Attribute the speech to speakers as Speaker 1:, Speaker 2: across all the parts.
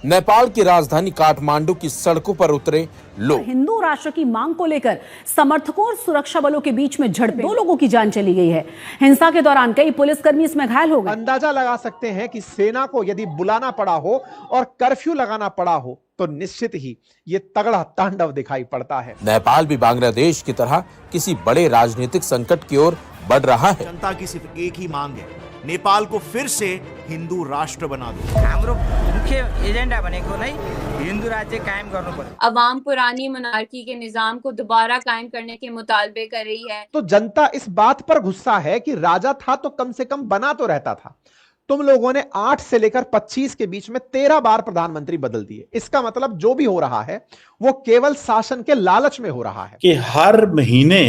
Speaker 1: नेपाल की राजधानी काठमांडू की सड़कों पर उतरे लोग।
Speaker 2: हिंदू राष्ट्र की मांग को लेकर समर्थकों और सुरक्षा बलों के बीच में झड़पें, 2 लोगों की जान चली गई है। हिंसा के दौरान कई पुलिसकर्मी इसमें घायल हो गए।
Speaker 3: अंदाजा लगा सकते हैं कि सेना को यदि बुलाना पड़ा हो और कर्फ्यू लगाना पड़ा हो तो निश्चित ही ये तगड़ा तांडव दिखाई पड़ता है।
Speaker 1: नेपाल भी बांग्लादेश की तरह किसी बड़े राजनीतिक संकट की ओर बढ़ रहा है।
Speaker 4: जनता की सिर्फ एक ही मांग है, नेपाल को फिर से हिंदू राष्ट्र बना दो।
Speaker 5: हाम्रो मुख्य एजेंडा भनेको नै हिंदू राज्य कायम गर्नुपर्छ।
Speaker 6: अवाम पुरानी मोनार्की के निजाम को दोबारा कायम करने के मुतालबे कर रही है।
Speaker 3: तो जनता इस बात पर गुस्सा है कि राजा था तो कम से कम बना तो रहता था। तुम लोगों ने 8 से लेकर 25 के बीच में 13 बार प्रधानमंत्री बदल दिए। इसका मतलब जो भी हो रहा है वो केवल शासन के लालच में हो रहा है
Speaker 7: कि हर महीने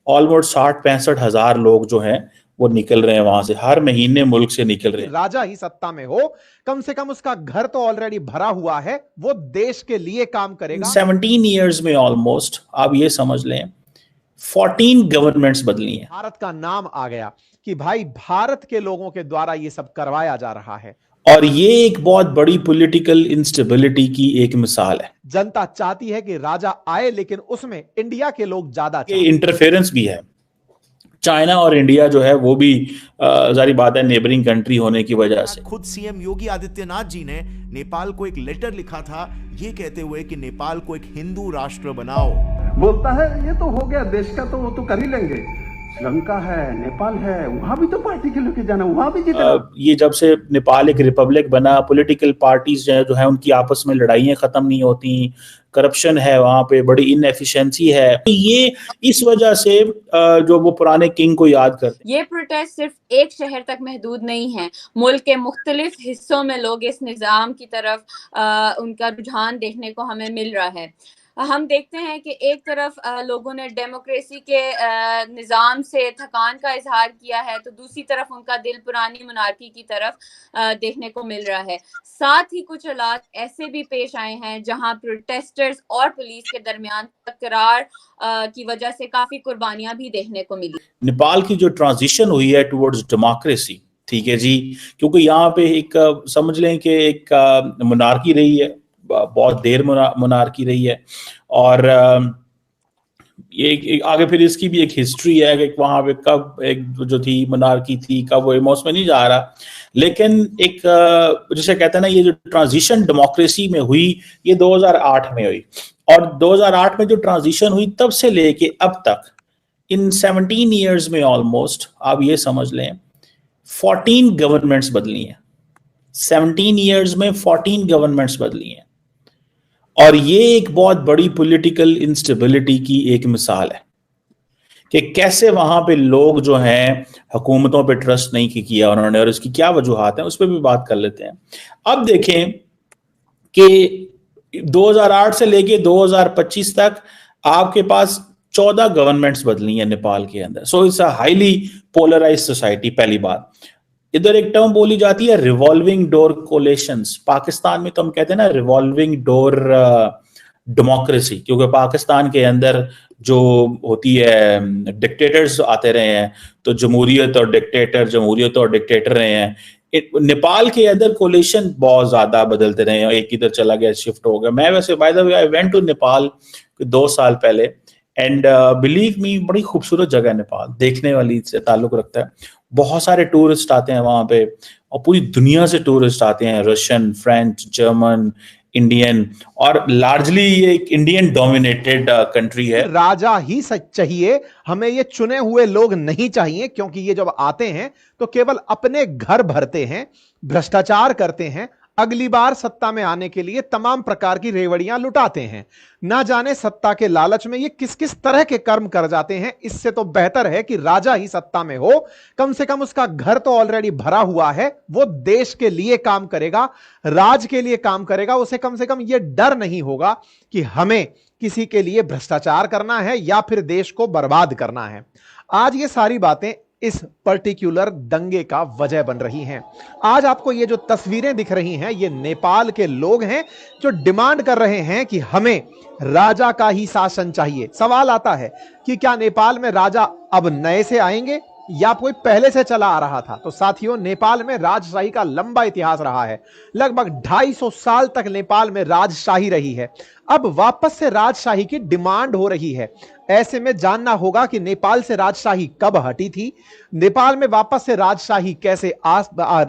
Speaker 7: ऑलमोस्ट 60-65 हजार लोग जो हैं वो निकल रहे हैं वहां से, हर महीने मुल्क से निकल रहे हैं।
Speaker 3: राजा ही सत्ता में हो, कम से कम उसका घर तो ऑलरेडी भरा हुआ है, वो देश के लिए काम करेगा।
Speaker 7: 17 इयर्स में ऑलमोस्ट आप ये समझ लें 14 गवर्नमेंट्स बदली हैं।
Speaker 3: भारत का नाम आ गया कि भाई भारत के लोगों के द्वारा ये सब करवाया जा रहा है
Speaker 7: और ये एक बहुत बड़ी पॉलिटिकल इंस्टेबिलिटी की एक मिसाल है।
Speaker 3: जनता चाहती है कि राजा आए, लेकिन उसमें इंडिया के लोग ज्यादा
Speaker 7: इंटरफेरेंस भी है। चाइना और इंडिया जो है वो भी जारी बात है नेबरिंग कंट्री होने की वजह से।
Speaker 4: खुद सीएम योगी आदित्यनाथ जी ने नेपाल को एक लेटर लिखा था ये कहते हुए कि नेपाल को एक हिंदू राष्ट्र बनाओ।
Speaker 8: बोलता है ये तो हो गया देश का, तो वो तो कर ही लेंगे। श्रीलंका है, नेपाल है, वहां भी तो पार्टी के लेके जाना, वहां भी जीतना।
Speaker 7: ये जब से नेपाल एक रिपब्लिक बना, पॉलिटिकल पार्टीज जो है उनकी आपस में लड़ाइयां खत्म नहीं होती, करप्शन है वहां पे, बड़ी इनएफिशिएंसी है। तो ये इस वजह से जो वो पुराने किंग को याद करते।
Speaker 6: ये प्रोटेस्ट सिर्फ एक शहर तक महदूद नहीं है, मुल्क के मुख्तलिफ हिस्सों में लोग इस निज़ाम की तरफ उनका रुझान देखने को हमें मिल रहा है। हम देखते हैं कि एक तरफ लोगों ने डेमोक्रेसी के निज़ाम से थकान का इजहार किया है, तो दूसरी तरफ उनका दिल पुरानी मोनार्की की तरफ देखने को मिल रहा है। साथ ही कुछ हालात ऐसे भी पेश आए हैं जहां प्रोटेस्टर्स और पुलिस के दरमियान तकरार की वजह से काफी कुर्बानियां भी देखने को मिली।
Speaker 7: नेपाल की जो ट्रांजिशन हुई है टुवर्ड्स डेमोक्रेसी, ठीक है जी, क्योंकि यहाँ पे एक समझ लें कि एक मोनार्की रही है, बहुत देर मोनार्की रही है, और ये आगे फिर इसकी भी एक हिस्ट्री है कि वहां पे कब एक जो थी मोनार्की थी, कब वो इमोस में नहीं जा रहा, लेकिन एक जिसे कहते हैं ना, ये जो ट्रांजिशन डेमोक्रेसी में हुई ये 2008 में हुई, और 2008 में जो ट्रांजिशन हुई तब से लेके अब तक इन 17 इयर्स में ऑलमोस्ट आप ये समझ लें 14 गवर्नमेंट्स बदली हैं। 17 इयर्स में 14 गवर्नमेंट्स बदली हैं, और ये एक बहुत बड़ी पॉलिटिकल इंस्टेबिलिटी की एक मिसाल है कि कैसे वहां पे लोग जो हैं हुकूमतों पे ट्रस्ट नहीं किया उन्होंने, और इसकी क्या वजूहात हैं उस पर भी बात कर लेते हैं। अब देखें कि 2008 से लेके 2025 तक आपके पास 14 गवर्नमेंट्स बदली हैं नेपाल के अंदर। So it's a highly polarized society. पहली बात, इधर एक टर्म बोली जाती है रिवॉल्विंग डोर कोलेशंस। पाकिस्तान में तो हम कहते हैं ना रिवॉल्विंग डोर डेमोक्रेसी, क्योंकि पाकिस्तान के अंदर जो होती है डिक्टेटर्स आते रहे हैं, तो जमहूरियत और डिक्टेटर रहे हैं। नेपाल के अंदर कोलेशन बहुत ज्यादा बदलते रहे हैं, एक इधर चला गया, शिफ्ट हो गया। मैं वैसे by the way I went to Nepal 2 साल पहले, एंड बिलीव मी बड़ी खूबसूरत जगह है नेपाल, देखने वाली से ताल्लुक रखता है। बहुत सारे टूरिस्ट आते हैं वहां पे, और पूरी दुनिया से टूरिस्ट आते हैं, रशियन, फ्रेंच, जर्मन, इंडियन, और लार्जली ये एक इंडियन डोमिनेटेड कंट्री है।
Speaker 3: राजा ही सच चाहिए, हमें ये चुने हुए लोग नहीं चाहिए, क्योंकि ये जब आते हैं तो केवल अपने घर भरते हैं, भ्रष्टाचार करते हैं, अगली बार सत्ता में आने के लिए तमाम प्रकार की रेवड़ियां लुटाते हैं। ना जाने सत्ता के लालच में ये किस किस तरह के कर्म कर जाते हैं। इससे तो बेहतर है कि राजा ही सत्ता में हो, कम से कम उसका घर तो ऑलरेडी भरा हुआ है, वो देश के लिए काम करेगा, राज के लिए काम करेगा। उसे कम से कम ये डर नहीं होगा कि हमें किसी के लिए भ्रष्टाचार करना है या फिर देश को बर्बाद करना है। आज ये सारी बातें इस पर्टिकुलर दंगे का वजह बन रही हैं। आज आपको ये जो तस्वीरें दिख रही हैं, ये नेपाल के लोग हैं जो डिमांड कर रहे हैं कि हमें राजा का ही शासन चाहिए। सवाल आता है कि क्या नेपाल में राजा अब नए से आएंगे या कोई पहले से चला आ रहा था? तो साथियों, नेपाल में राजशाही का लंबा इतिहास रहा है। लगभग 250 साल तक नेपाल में राजशाही रही है। अब वापस से राजशाही की डिमांड हो रही है। ऐसे में जानना होगा कि नेपाल से राजशाही कब हटी थी, नेपाल में वापस से राजशाही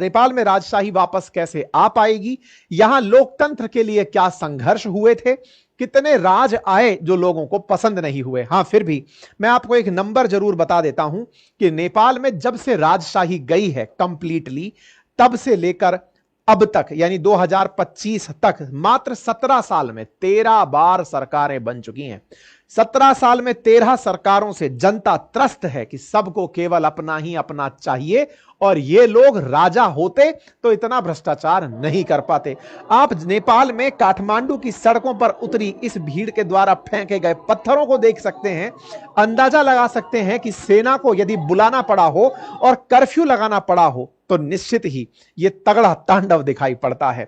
Speaker 3: नेपाल में राजशाही वापस कैसे आ पाएगी, यहां लोकतंत्र के लिए क्या संघर्ष हुए थे, कितने राज आए जो लोगों को पसंद नहीं हुए। हां, फिर भी मैं आपको एक नंबर जरूर बता देता हूं कि नेपाल में जब से राजशाही गई है कंप्लीटली, तब से लेकर अब तक यानी 2025 तक मात्र 17 साल में 13 बार सरकारें बन चुकी हैं। 17 साल में 13 सरकारों से जनता त्रस्त है कि सबको केवल अपना ही अपना चाहिए, और ये लोग राजा होते तो इतना भ्रष्टाचार नहीं कर पाते। आप नेपाल में काठमांडू की सड़कों पर उतरी इस भीड़ के द्वारा फेंके गए पत्थरों को देख सकते हैं, अंदाजा लगा सकते हैं कि सेना को यदि बुलाना पड़ा हो और कर्फ्यू लगाना पड़ा हो तो निश्चित ही ये तगड़ा तांडव दिखाई पड़ता है।